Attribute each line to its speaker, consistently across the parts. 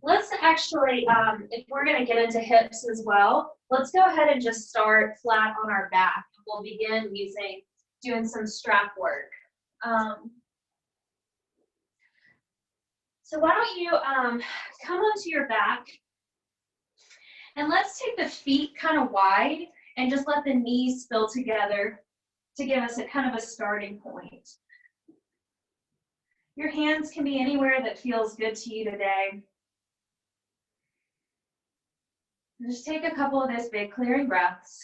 Speaker 1: Let's actually, if we're going to get into hips as well, let's go ahead and just start flat on our back. We'll begin doing some strap work. So why don't you come onto your back, and let's take the feet kind of wide and just let the knees spill together to give us a kind of a starting point. Your hands can be anywhere that feels good to you today. And just take a couple of those big clearing breaths.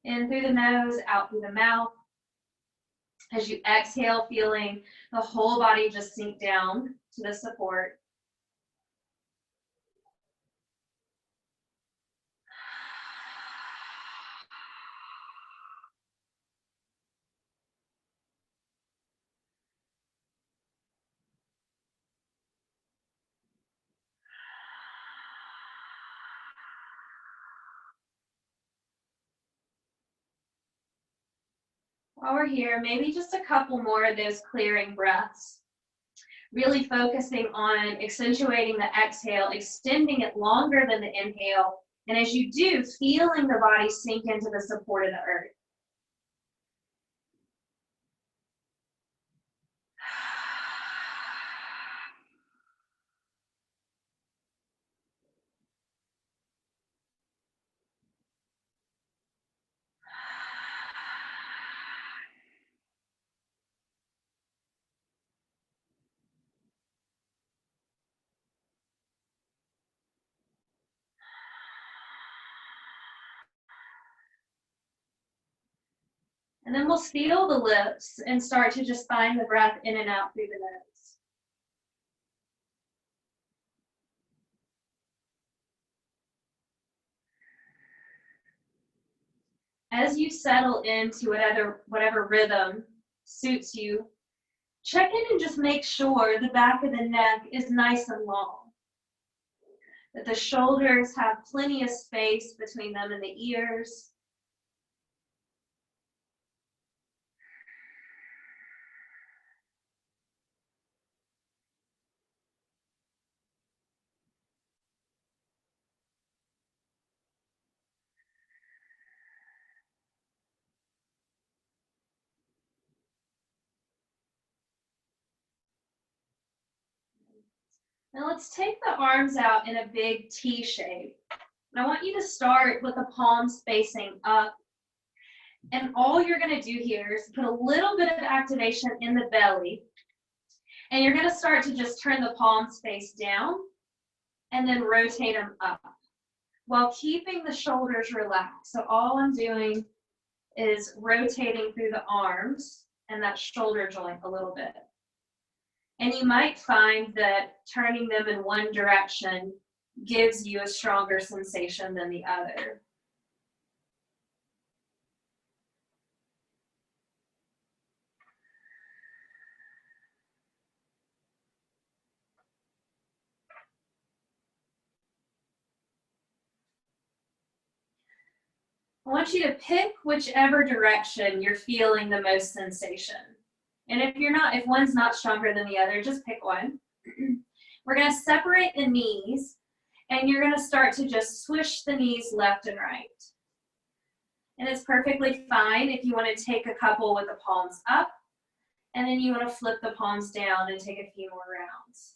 Speaker 1: In through the nose, out through the mouth. As you exhale, feeling the whole body just sink down to the support. While we're here, maybe just a couple more of those clearing breaths. Really focusing on accentuating the exhale, extending it longer than the inhale. And as you do, feeling the body sink into the support of the earth. And then we'll seal the lips and start to just find the breath in and out through the nose. As you settle into whatever rhythm suits you, check in and just make sure the back of the neck is nice and long. That the shoulders have plenty of space between them and the ears. Now let's take the arms out in a big T shape. And I want you to start with the palms facing up. And all you're going to do here is put a little bit of activation in the belly. And you're going to start to just turn the palms face down and then rotate them up while keeping the shoulders relaxed. So all I'm doing is rotating through the arms and that shoulder joint a little bit. And you might find that turning them in one direction gives you a stronger sensation than the other. I want you to pick whichever direction you're feeling the most sensation. And if one's not stronger than the other, just pick one. We're going to separate the knees, and you're going to start to just swish the knees left and right. And it's perfectly fine if you want to take a couple with the palms up, and then you want to flip the palms down and take a few more rounds.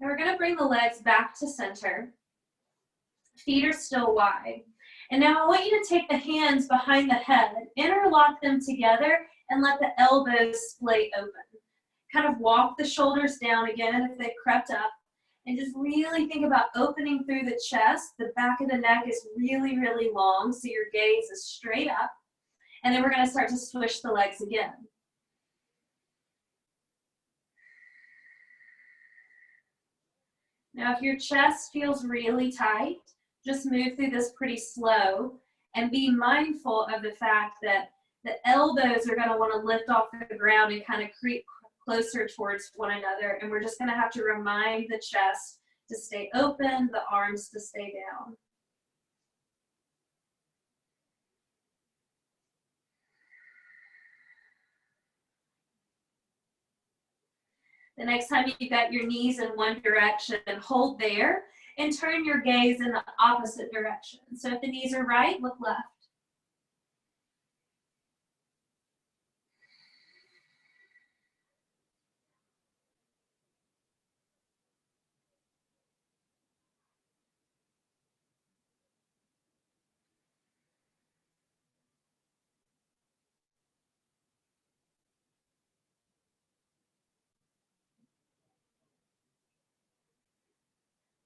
Speaker 1: Now we're going to bring the legs back to center. Feet are still wide. And now I want you to take the hands behind the head, interlock them together, and let the elbows split open. Kind of walk the shoulders down again if they've crept up. And just really think about opening through the chest. The back of the neck is really, really long, so your gaze is straight up. And then we're going to start to swish the legs again. Now, if your chest feels really tight, just move through this pretty slow and be mindful of the fact that the elbows are going to want to lift off the ground and kind of creep closer towards one another. And we're just going to have to remind the chest to stay open, the arms to stay down. The next time you've got your knees in one direction, hold there and turn your gaze in the opposite direction. So if the knees are right, look left.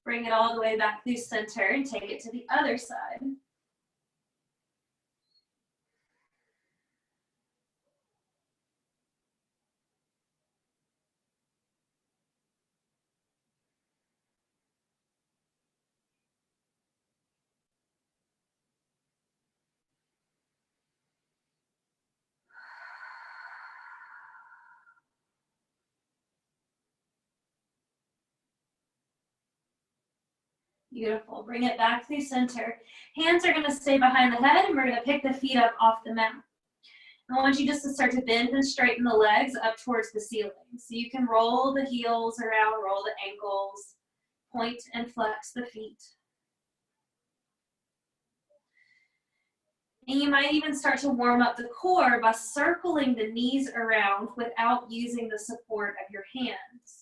Speaker 1: Bring it all the way back through center and take it to the other side. Beautiful. Bring it back through center. Hands are going to stay behind the head, and we're going to pick the feet up off the mat. I want you just to start to bend and straighten the legs up towards the ceiling. So you can roll the heels around, roll the ankles, point and flex the feet. And you might even start to warm up the core by circling the knees around without using the support of your hands.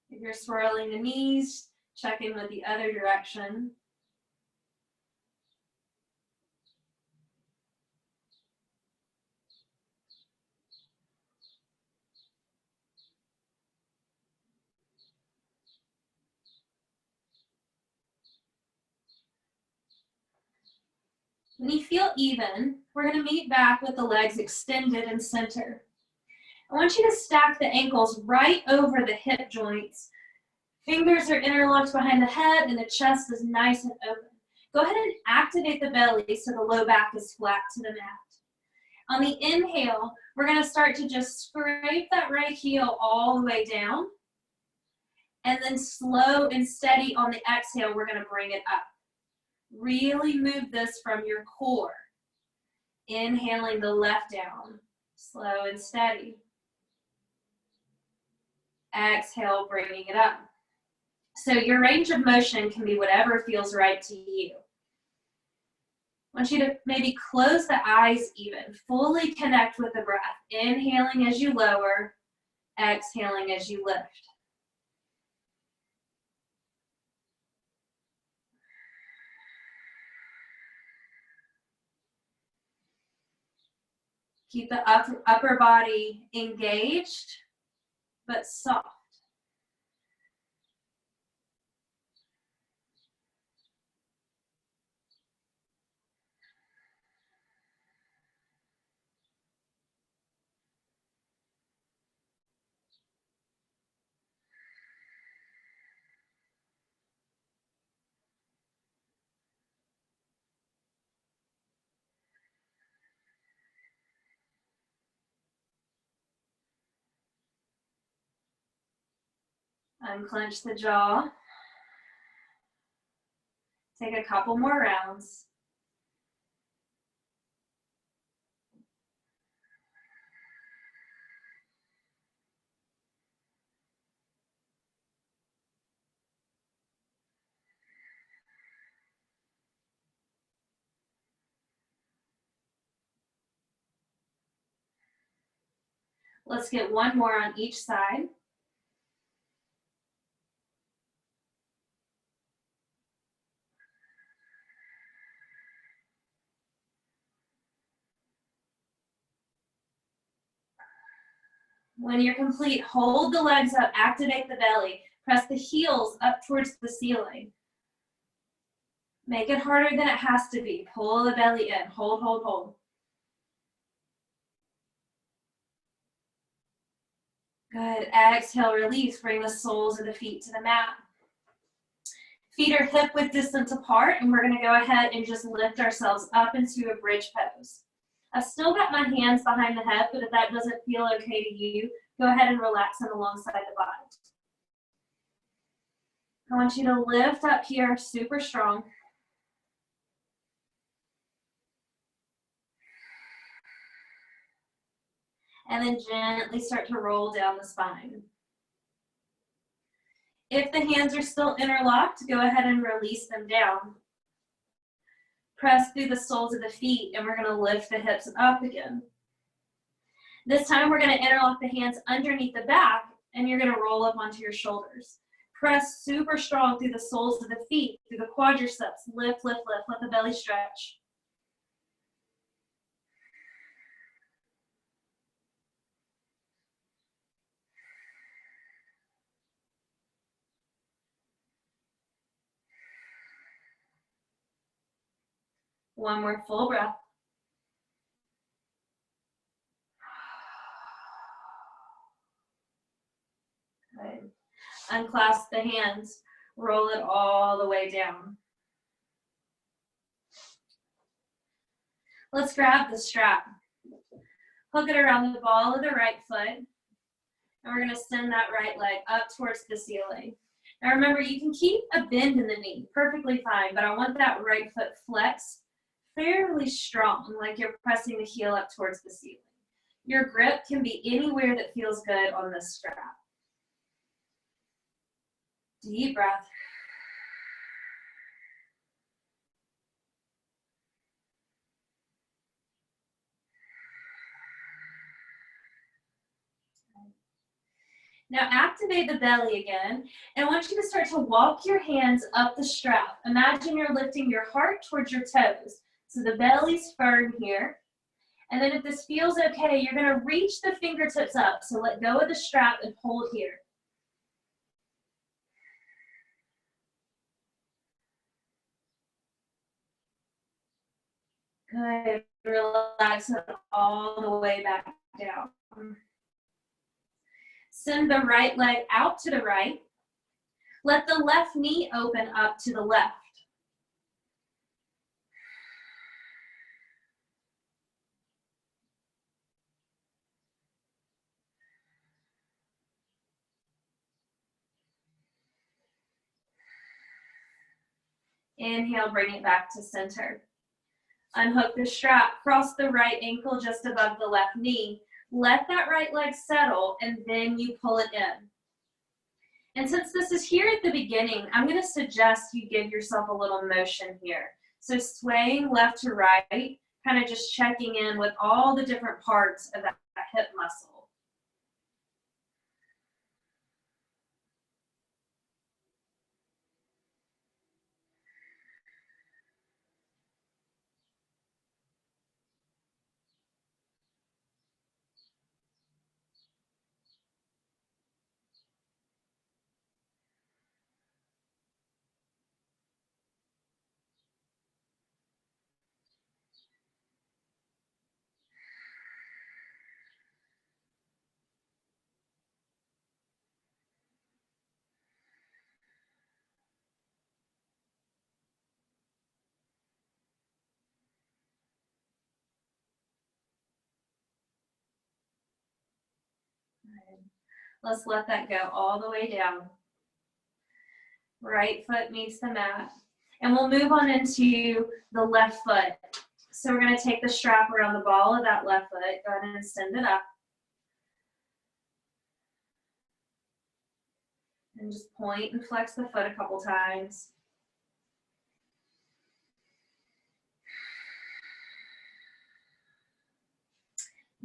Speaker 1: If you're swirling the knees, check in with the other direction. When you feel even, we're going to meet back with the legs extended and center. I want you to stack the ankles right over the hip joints. Fingers are interlocked behind the head and the chest is nice and open. Go ahead and activate the belly so the low back is flat to the mat. On the inhale, we're going to start to just scrape that right heel all the way down. And then slow and steady on the exhale, we're going to bring it up. Really move this from your core. Inhaling the left down, slow and steady. Exhale, bringing it up. So your range of motion can be whatever feels right to you. I want you to maybe close the eyes even, fully connect with the breath. Inhaling as you lower, exhaling as you lift. Keep the upper body engaged, but soft. Unclench the jaw. Take a couple more rounds. Let's get one more on each side. When you're complete, hold the legs up, activate the belly. Press the heels up towards the ceiling. Make it harder than it has to be. Pull the belly in. Hold, hold, hold. Good. Exhale, release. Bring the soles of the feet to the mat. Feet are hip width distance apart, and we're going to go ahead and just lift ourselves up into a bridge pose. I've still got my hands behind the head, but if that doesn't feel okay to you, go ahead and relax them alongside the body. I want you to lift up here super strong. And then gently start to roll down the spine. If the hands are still interlocked, go ahead and release them down. Press through the soles of the feet, and we're going to lift the hips up again. This time we're going to interlock the hands underneath the back, and you're going to roll up onto your shoulders. Press super strong through the soles of the feet, through the quadriceps. Lift, lift, lift. Let the belly stretch. One more full breath. Good. Unclasp the hands. Roll it all the way down. Let's grab the strap. Hook it around the ball of the right foot. And we're going to send that right leg up towards the ceiling. Now remember, you can keep a bend in the knee, perfectly fine, but I want that right foot flexed fairly strong, like you're pressing the heel up towards the ceiling. Your grip can be anywhere that feels good on this strap. Deep breath. Now activate the belly again, and I want you to start to walk your hands up the strap. Imagine you're lifting your heart towards your toes. So the belly's firm here. And then if this feels okay, you're going to reach the fingertips up. So let go of the strap and hold here. Good. Relax it all the way back down. Send the right leg out to the right. Let the left knee open up to the left. Inhale, bring it back to center. Unhook the strap, cross the right ankle just above the left knee. Let that right leg settle, and then you pull it in. And since this is here at the beginning, I'm going to suggest you give yourself a little motion here. So swaying left to right, kind of just checking in with all the different parts of that hip muscle. Let's let that go all the way down. Right foot meets the mat. And we'll move on into the left foot. So we're going to take the strap around the ball of that left foot. Go ahead and send it up. And just point and flex the foot a couple times.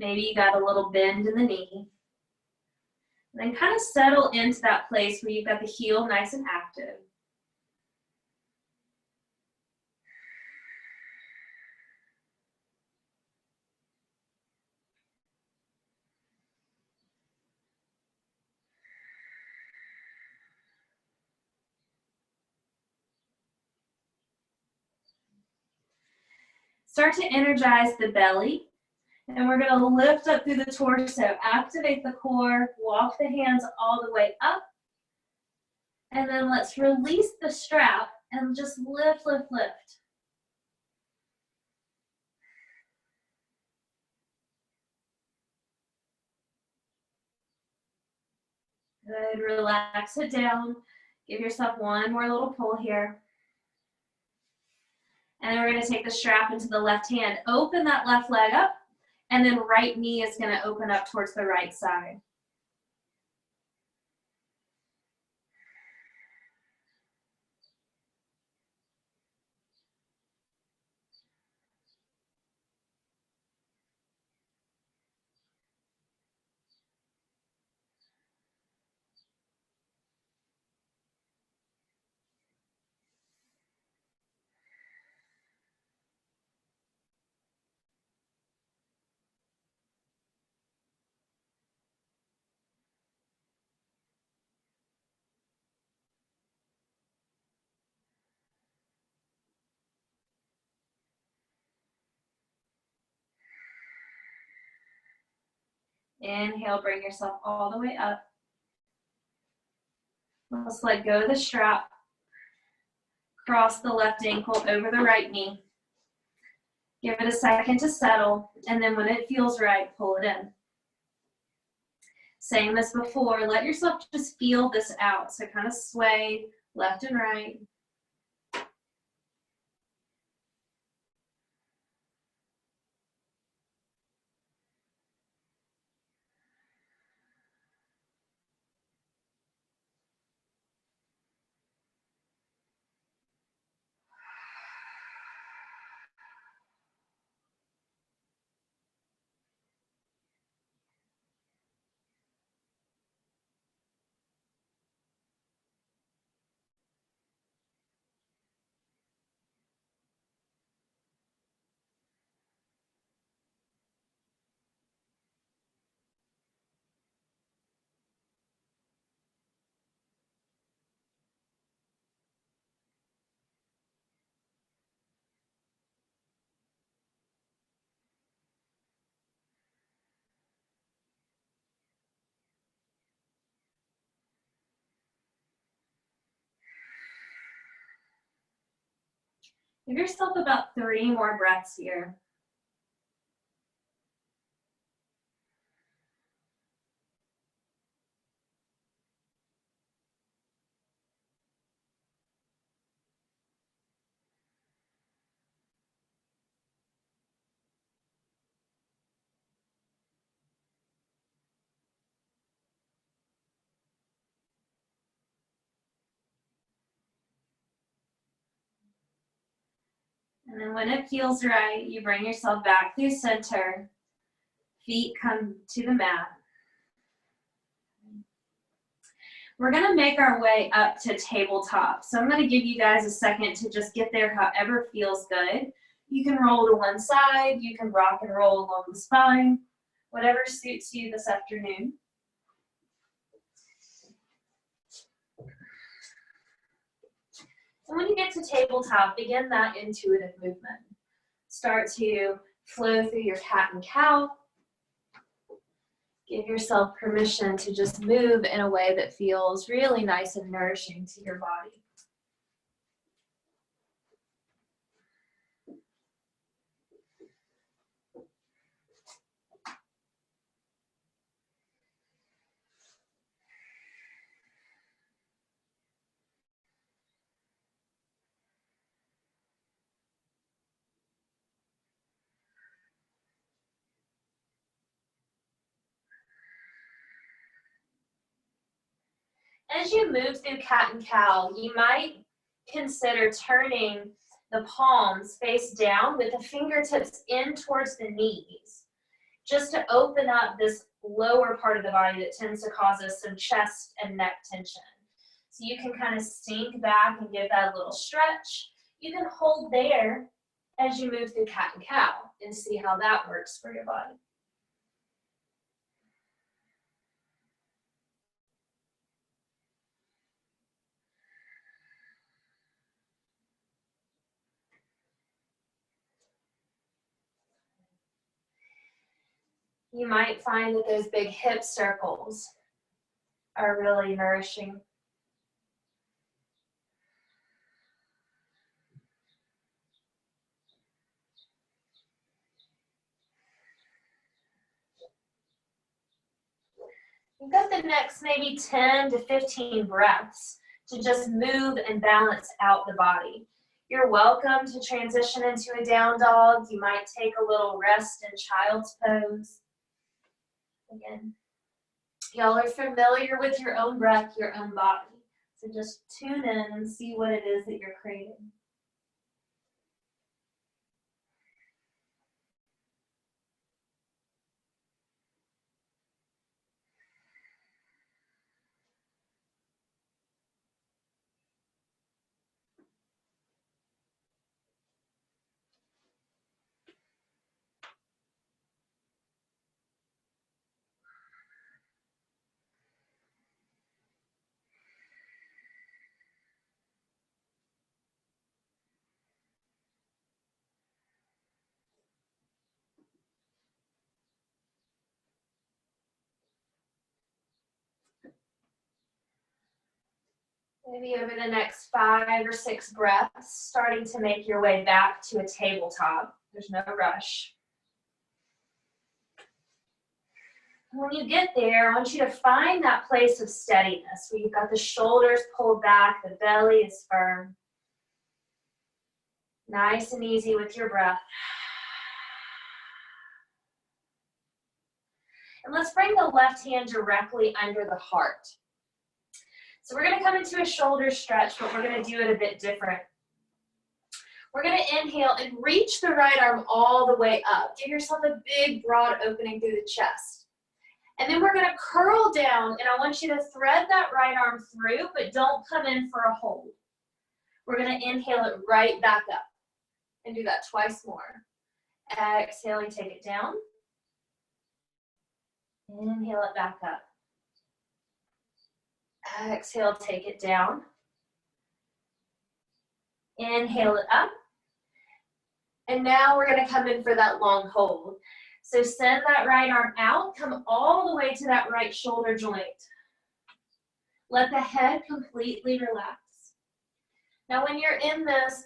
Speaker 1: Maybe you got a little bend in the knee. And then kind of settle into that place where you've got the heel nice and active. Start to energize the belly. And we're going to lift up through the torso, activate the core, walk the hands all the way up. And then let's release the strap and just lift, lift, lift. Good, relax it down. Give yourself one more little pull here. And then we're going to take the strap into the left hand. Open that left leg up, and then right knee is going to open up towards the right side. Inhale, bring yourself all the way up. Let's let go of the strap. Cross the left ankle over the right knee. Give it a second to settle, and then when it feels right, pull it in. Saying this before, let yourself just feel this out. So kind of sway left and right. Give yourself about 3 more breaths here. And then when it feels right, you bring yourself back through center. Feet come to the mat. We're going to make our way up to tabletop. So I'm going to give you guys a second to just get there however feels good. You can roll to one side. You can rock and roll along the spine. Whatever suits you this afternoon. And when you get to tabletop, begin that intuitive movement. Start to flow through your cat and cow. Give yourself permission to just move in a way that feels really nice and nourishing to your body. As you move through cat and cow, you might consider turning the palms face down with the fingertips in towards the knees. just to open up this lower part of the body that tends to cause us some chest and neck tension. So you can kind of sink back and give that a little stretch. You can hold there as you move through cat and cow and see how that works for your body. You might find that those big hip circles are really nourishing. You've got the next maybe 10 to 15 breaths to just move and balance out the body. You're welcome to transition into a down dog. You might take a little rest in child's pose. Again, y'all are familiar with your own breath, your own body. So just tune in and see what it is that you're creating. Maybe over the next 5 or 6 breaths, starting to make your way back to a tabletop. There's no rush. When you get there, I want you to find that place of steadiness where you've got the shoulders pulled back, the belly is firm. Nice and easy with your breath. And let's bring the left hand directly under the heart. So we're going to come into a shoulder stretch, but we're going to do it a bit different. We're going to inhale and reach the right arm all the way up. Give yourself a big, broad opening through the chest. And then we're going to curl down, and I want you to thread that right arm through, but don't come in for a hold. We're going to inhale it right back up and do that twice more. Exhaling, take it down. Inhale it back up. Exhale, take it down. Inhale it up. And now we're going to come in for that long hold. So send that right arm out, come all the way to that right shoulder joint. Let the head completely relax. Now when you're in this,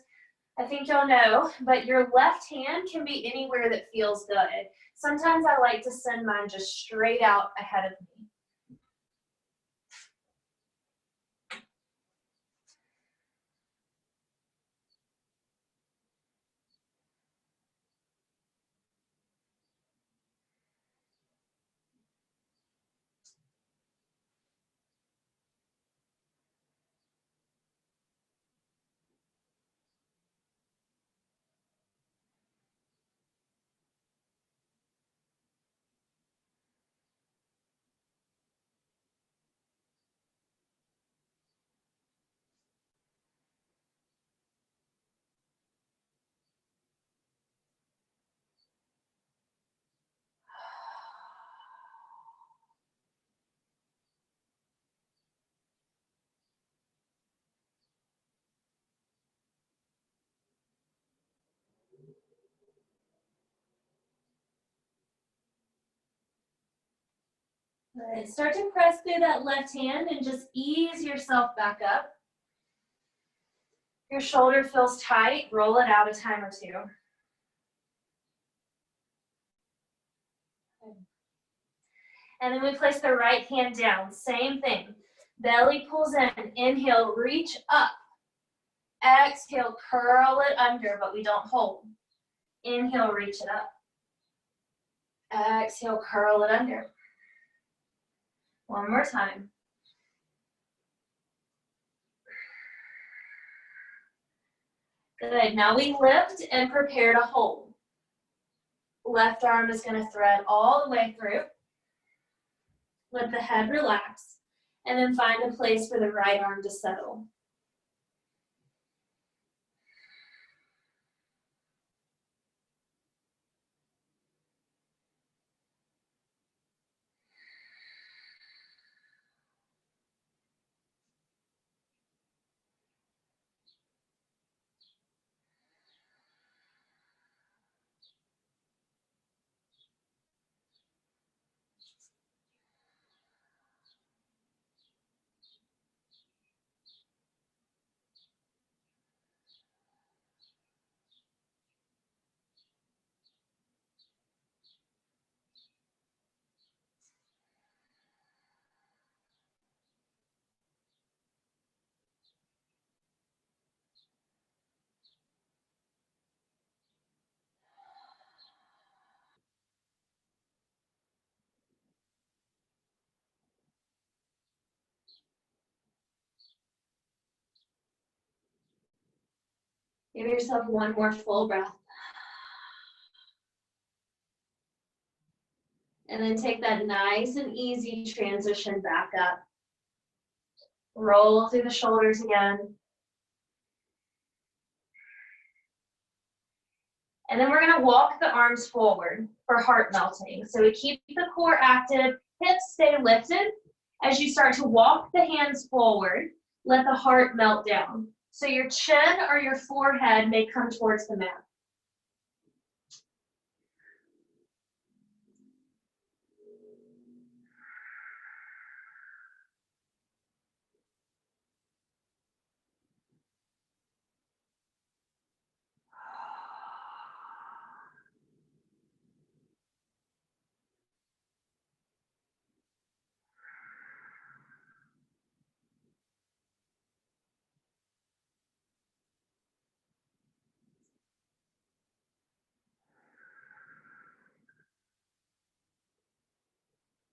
Speaker 1: I think y'all know, but your left hand can be anywhere that feels good. Sometimes I like to send mine just straight out ahead of me. Good. Start to press through that left hand and just ease yourself back up. Your shoulder feels tight, roll it out a time or two. And then we place the right hand down, same thing. Belly pulls in, inhale, reach up. Exhale, curl it under, but we don't hold. Inhale, reach it up. Exhale, curl it under. One more time. Good, now we lift and prepare to hold. Left arm is going to thread all the way through. Let the head relax, and then find a place for the right arm to settle. Give yourself one more full breath. And then take that nice and easy transition back up. Roll through the shoulders again. And then we're going to walk the arms forward for heart melting. So we keep the core active, hips stay lifted. As you start to walk the hands forward, let the heart melt down. So your chin or your forehead may come towards the mat.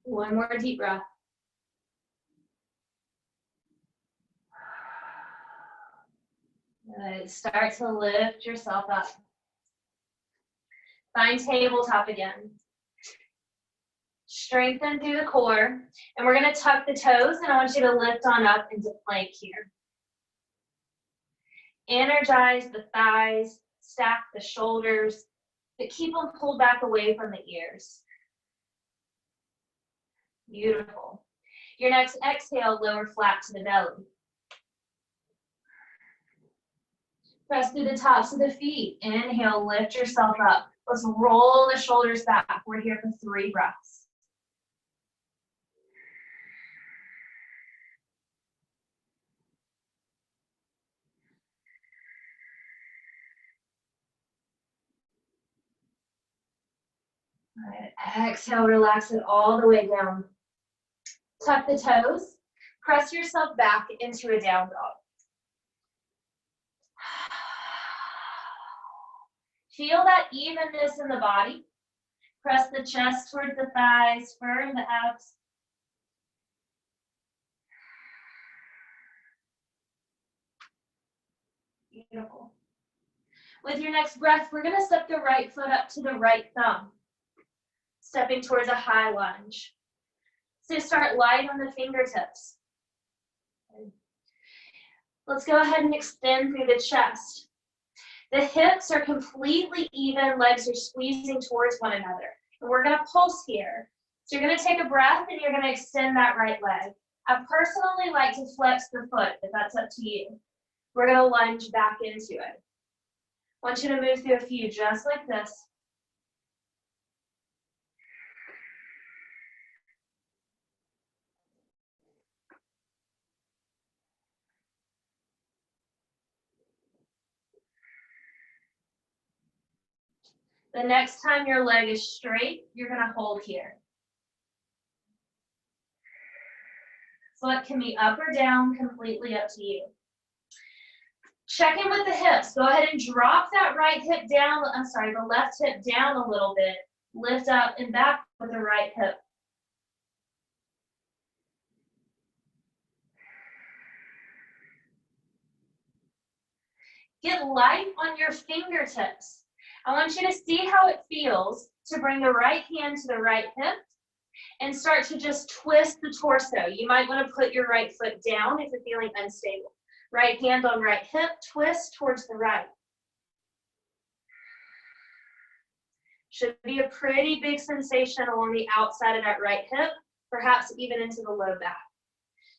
Speaker 1: One more deep breath. Good. Start to lift yourself up. Find tabletop again. Strengthen through the core. And we're going to tuck the toes, and I want you to lift on up into plank here. Energize the thighs, stack the shoulders, but keep them pulled back away from the ears. Beautiful. Your next exhale, lower flat to the belly. Press through the tops of the feet. Inhale, lift yourself up. Let's roll the shoulders back. We're here for 3 breaths. All right, exhale, relax it all the way down. Tuck the toes. Press yourself back into a down dog. Feel that evenness in the body. Press the chest towards the thighs, firm the abs. Beautiful. With your next breath, we're going to step the right foot up to the right thumb, stepping towards a high lunge. So start light on the fingertips. Let's go ahead and extend through the chest. The hips are completely even, legs are squeezing towards one another. And we're going to pulse here. So you're going to take a breath and you're going to extend that right leg. I personally like to flex the foot, if that's up to you. We're going to lunge back into it. I want you to move through a few just like this. The next time your leg is straight, you're going to hold here. So it can be up or down, completely up to you. Check in with the hips. Go ahead and drop that right hip down. The left hip down a little bit. Lift up and back with the right hip. Get light on your fingertips. I want you to see how it feels to bring the right hand to the right hip and start to just twist the torso. You might want to put your right foot down if you're feeling unstable. Right hand on right hip, twist towards the right. Should be a pretty big sensation along the outside of that right hip, perhaps even into the low back.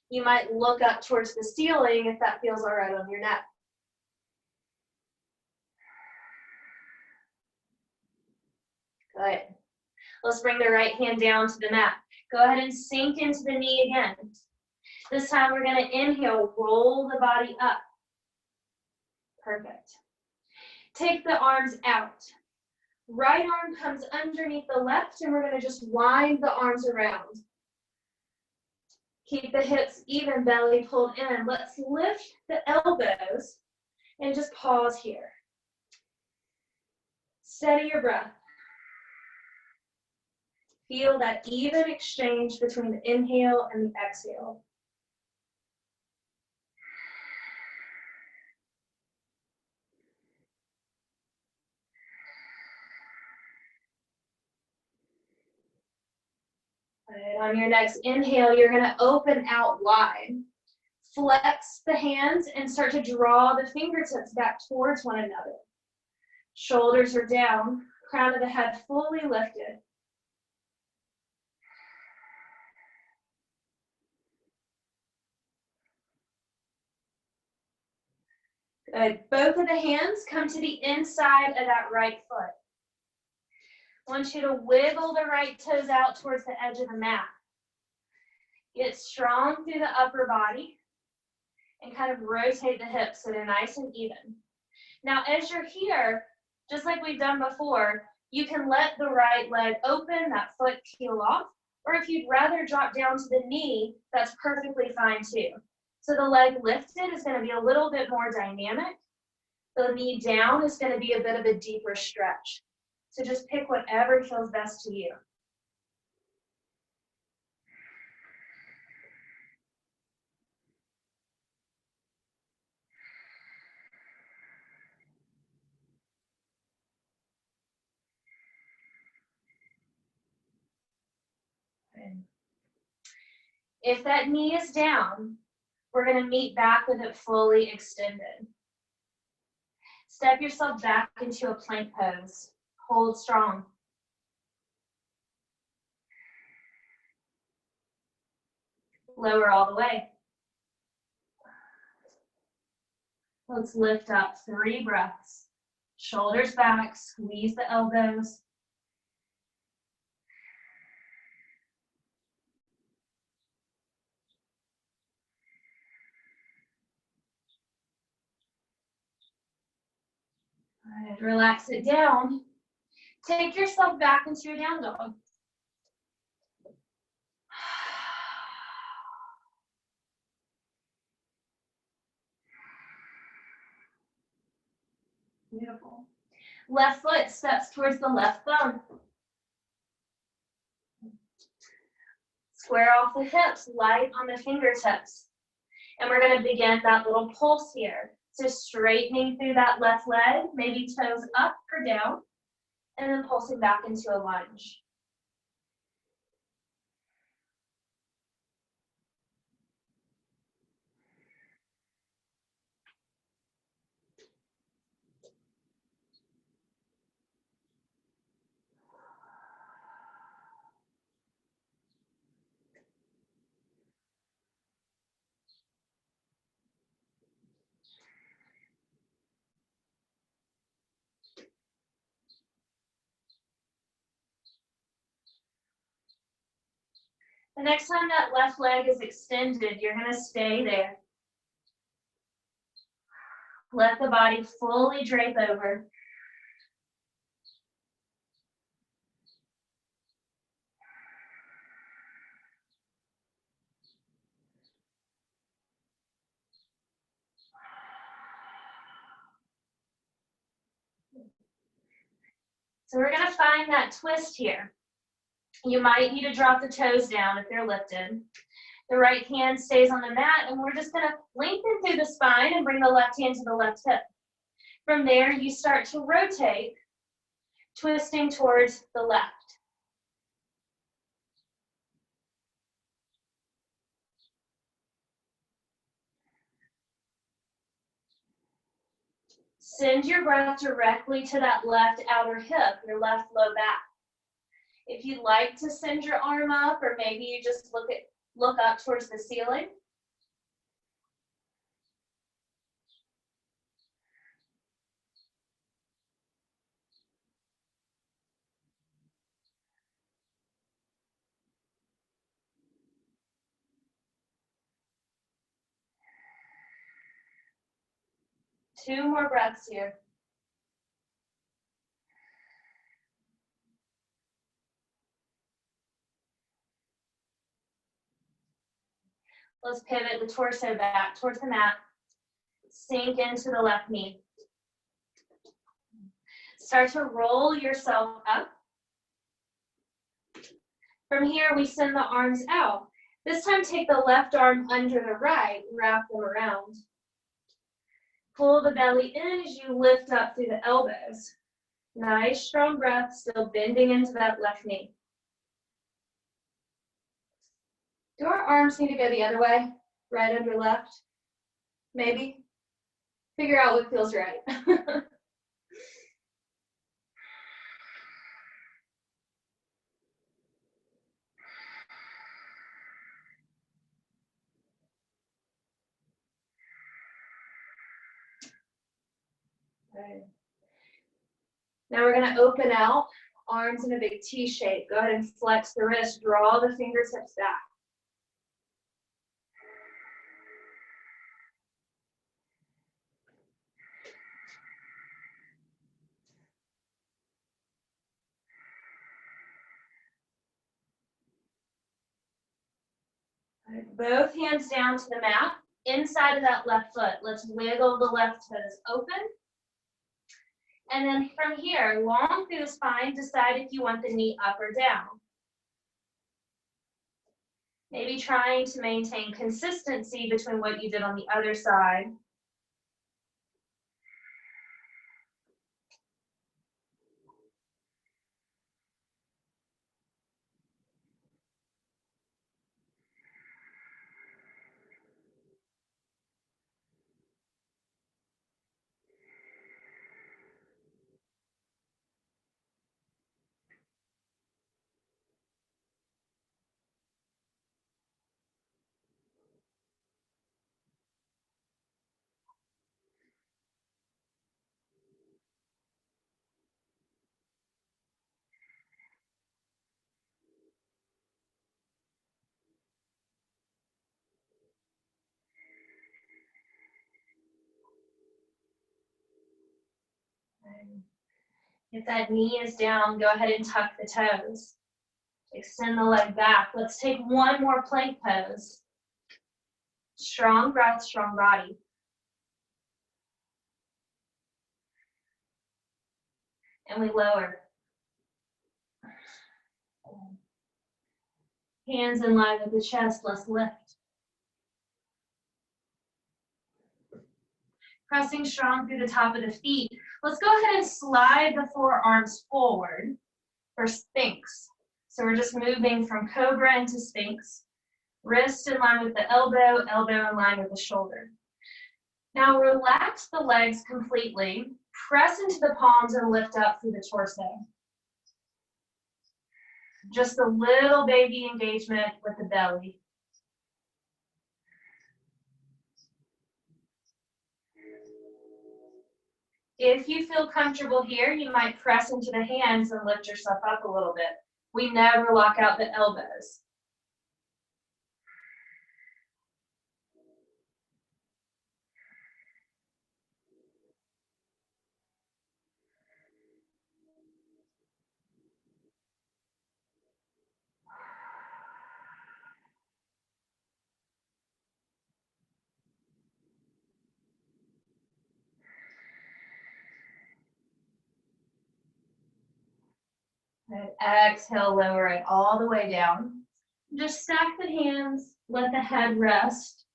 Speaker 1: You might look up towards the ceiling if that feels all right on your neck. Good. Let's bring the right hand down to the mat. Go ahead and sink into the knee again. This time we're going to inhale, roll the body up. Perfect. Take the arms out. Right arm comes underneath the left, and we're going to just wind the arms around. Keep the hips even, belly pulled in. Let's lift the elbows and just pause here. Steady your breath. Feel that even exchange between the inhale and the exhale. Good. On your next inhale, you're going to open out wide. Flex the hands and start to draw the fingertips back towards one another. Shoulders are down, crown of the head fully lifted. Good. Both of the hands come to the inside of that right foot. I want you to wiggle the right toes out towards the edge of the mat. Get strong through the upper body and kind of rotate the hips so they're nice and even. Now, as you're here, just like we've done before, you can let the right leg open, that foot peel off, or if you'd rather drop down to the knee, that's perfectly fine too. So the leg lifted is going to be a little bit more dynamic. The knee down is going to be a bit of a deeper stretch. So just pick whatever feels best to you. If that knee is down, we're going to meet back with it fully extended. Step yourself back into a plank pose. Hold strong. Lower all the way. Let's lift up 3 breaths. Shoulders back, squeeze the elbows. Good. Relax it down. Take yourself back into your down dog. Beautiful. Left foot steps towards the left thumb. Square off the hips, light on the fingertips. And we're going to begin that little pulse here. So straightening through that left leg, maybe toes up or down, and then pulsing back into a lunge. The next time that left leg is extended, you're going to stay there. Let the body fully drape over. So we're going to find that twist here. You might need to drop the toes down if they're lifted. The right hand stays on the mat, and we're just going to lengthen through the spine and bring the left hand to the left hip. From there, you start to rotate twisting towards the left. Send your breath directly to that left outer hip, your left low back. If you'd like to send your arm up, or maybe you just look up towards the ceiling. Two more breaths here. Let's pivot the torso back towards the mat. Sink into the left knee. Start to roll yourself up. From here, we send the arms out. This time, take the left arm under the right, wrap them around. Pull the belly in as you lift up through the elbows. Nice, strong breath, still bending into that left knee. Do our arms need to go the other way? Right under left? Maybe? Figure out what feels right. Okay. Now we're going to open out, arms in a big T shape. Go ahead and flex the wrist, draw the fingertips back. Both hands down to the mat, inside of that left foot. Let's wiggle the left toes open. And then from here, long through the spine, decide if you want the knee up or down. Maybe trying to maintain consistency between what you did on the other side. If that knee is down, go ahead and tuck the toes. Extend the leg back. Let's take one more plank pose. Strong breath, strong body. And we lower. Hands in line with the chest, let's lift. Pressing strong through the top of the feet. Let's go ahead and slide the forearms forward for Sphinx. So we're just moving from Cobra into Sphinx. Wrist in line with the elbow, elbow in line with the shoulder. Now relax the legs completely. Press into the palms and lift up through the torso. Just a little baby engagement with the belly. If you feel comfortable here, you might press into the hands and lift yourself up a little bit. We never lock out the elbows. And exhale, lower it all the way down. Just stack the hands, let the head rest.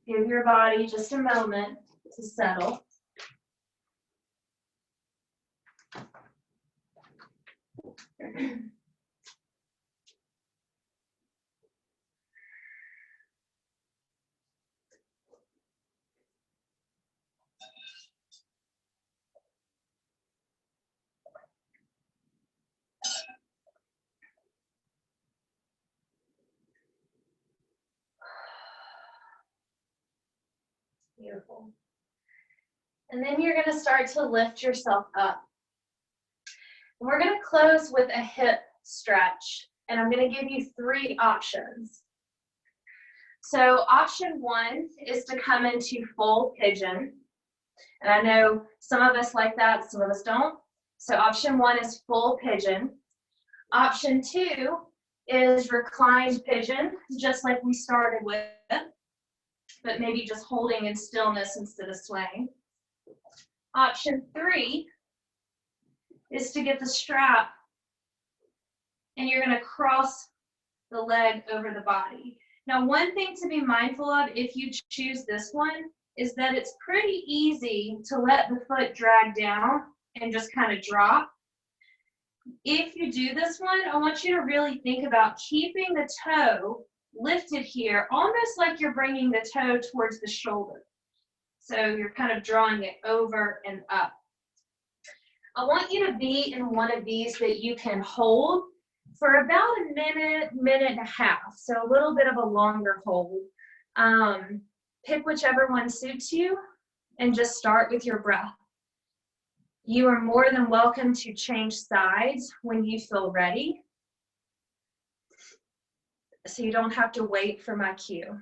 Speaker 1: Give your body just a moment to settle. Beautiful. And then you're going to start to lift yourself up. And we're going to close with a hip stretch. And I'm going to give you 3 options. So option 1 is to come into full pigeon. And I know some of us like that, some of us don't. So option 1 is full pigeon. Option 2 is reclined pigeon, just like we started with, but maybe just holding in stillness instead of swaying. Option 3 is to get the strap and you're going to cross the leg over the body. Now, one thing to be mindful of if you choose this one is that it's pretty easy to let the foot drag down and just kind of drop. If you do this one, I want you to really think about keeping the toe lifted here, almost like you're bringing the toe towards the shoulder. So you're kind of drawing it over and up. I want you to be in one of these that you can hold for about a minute, minute and a half. So a little bit of a longer hold. Pick whichever one suits you and just start with your breath. You are more than welcome to change sides when you feel ready. So you don't have to wait for my cue.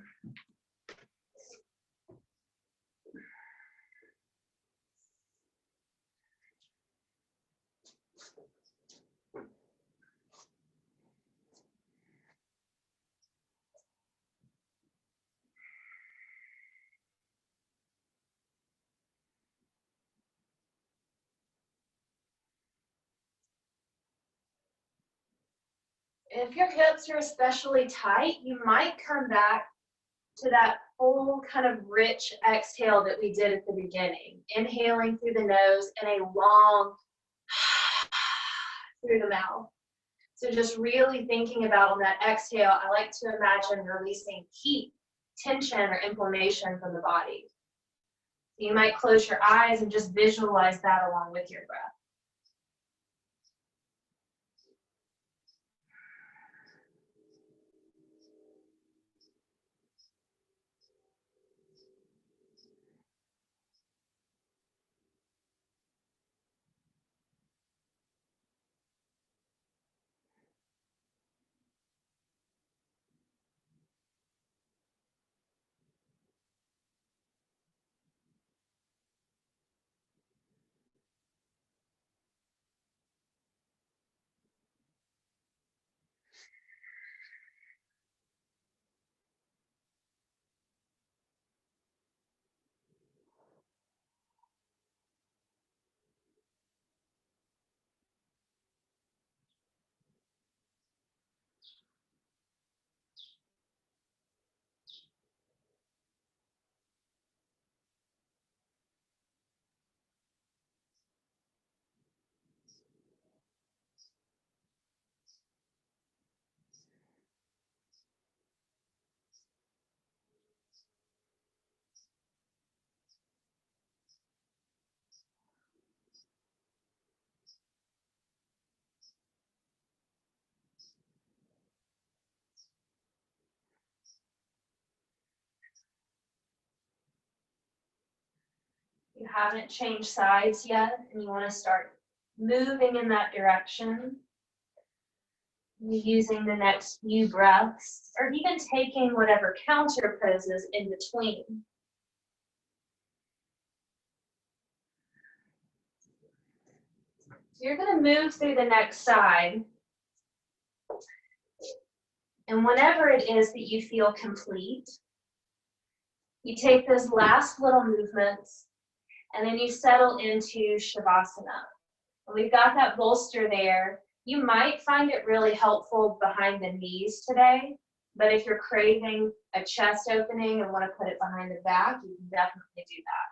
Speaker 1: If your hips are especially tight, you might come back to that full kind of rich exhale that we did at the beginning. Inhaling through the nose and a long through the mouth. So just really thinking about on that exhale, I like to imagine releasing heat, tension, or inflammation from the body. You might close your eyes and just visualize that along with your breath. You haven't changed sides yet, and you want to start moving in that direction. Using the next few breaths, or even taking whatever counter poses in between. So you're going to move through the next side. And whenever it is that you feel complete, you take those last little movements and then you settle into Shavasana. And we've got that bolster there. You might find it really helpful behind the knees today, but if you're craving a chest opening and want to put it behind the back, you can definitely do that.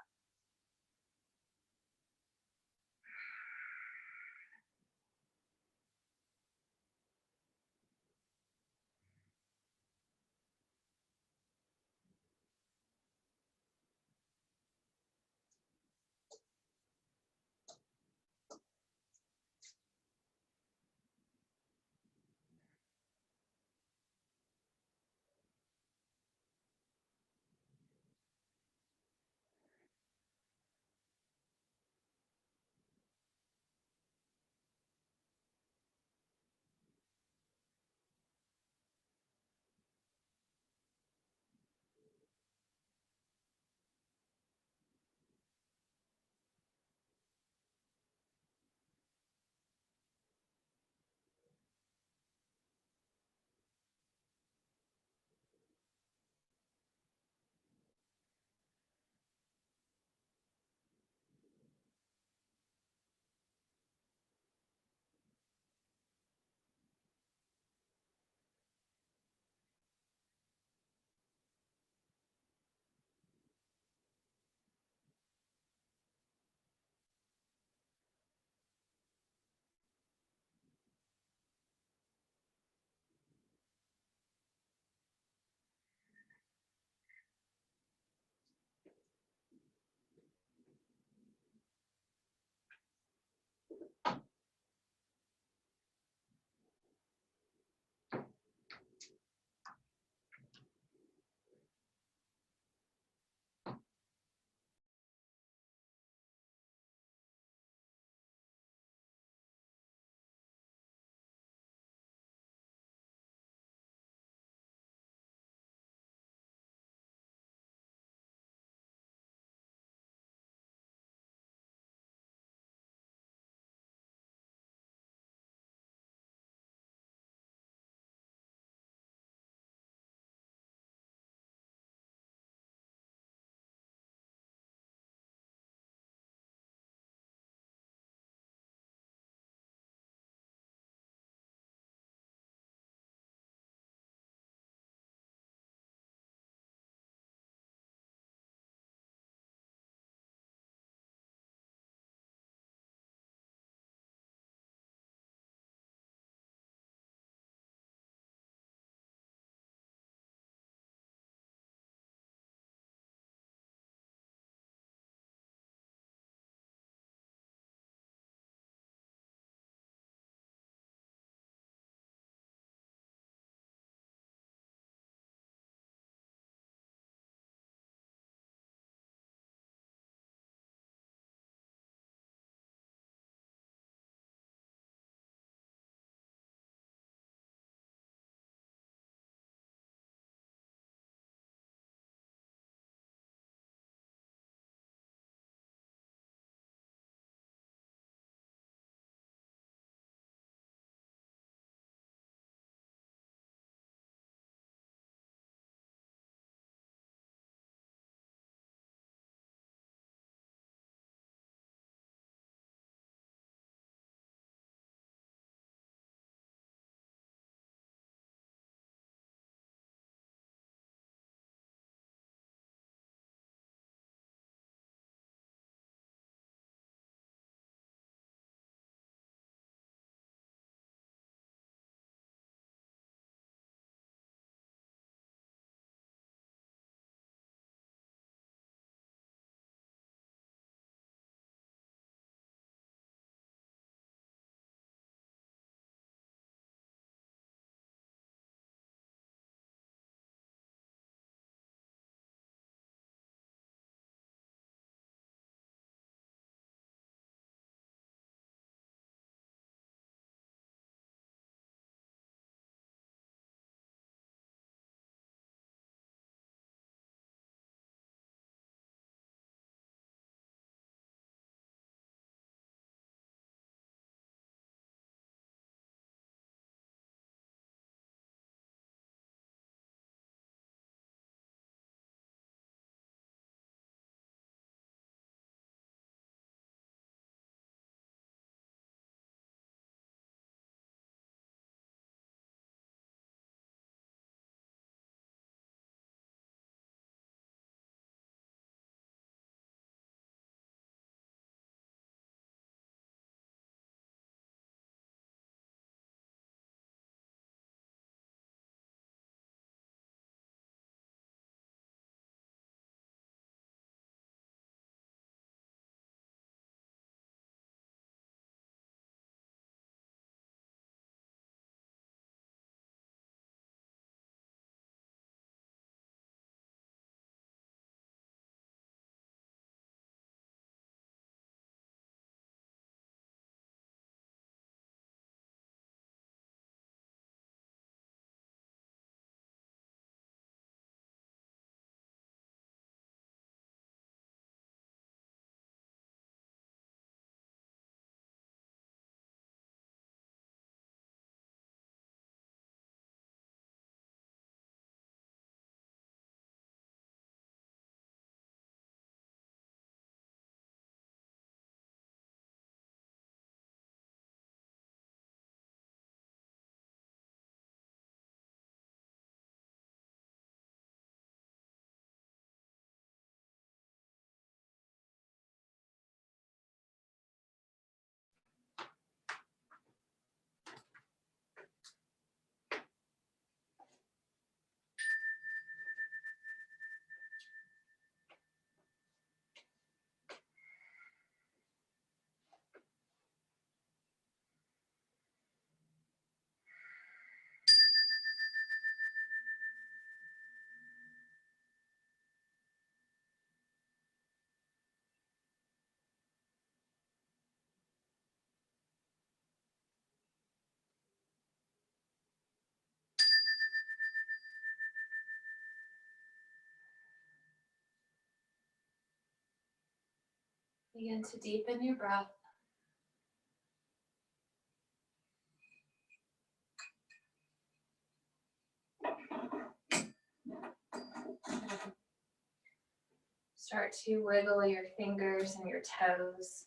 Speaker 2: Begin to deepen your breath. Start to wiggle your fingers and your toes.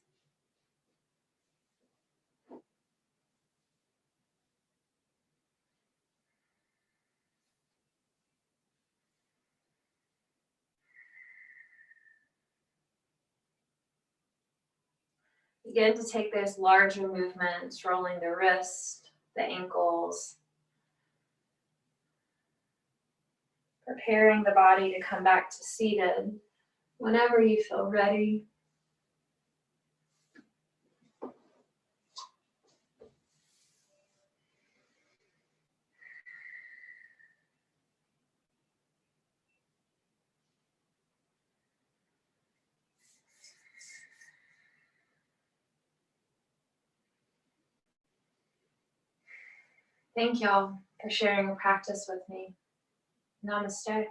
Speaker 2: Begin to take those larger movements, rolling the wrist, the ankles, preparing the body to come back to seated whenever you feel ready. Thank y'all for sharing your practice with me. Namaste.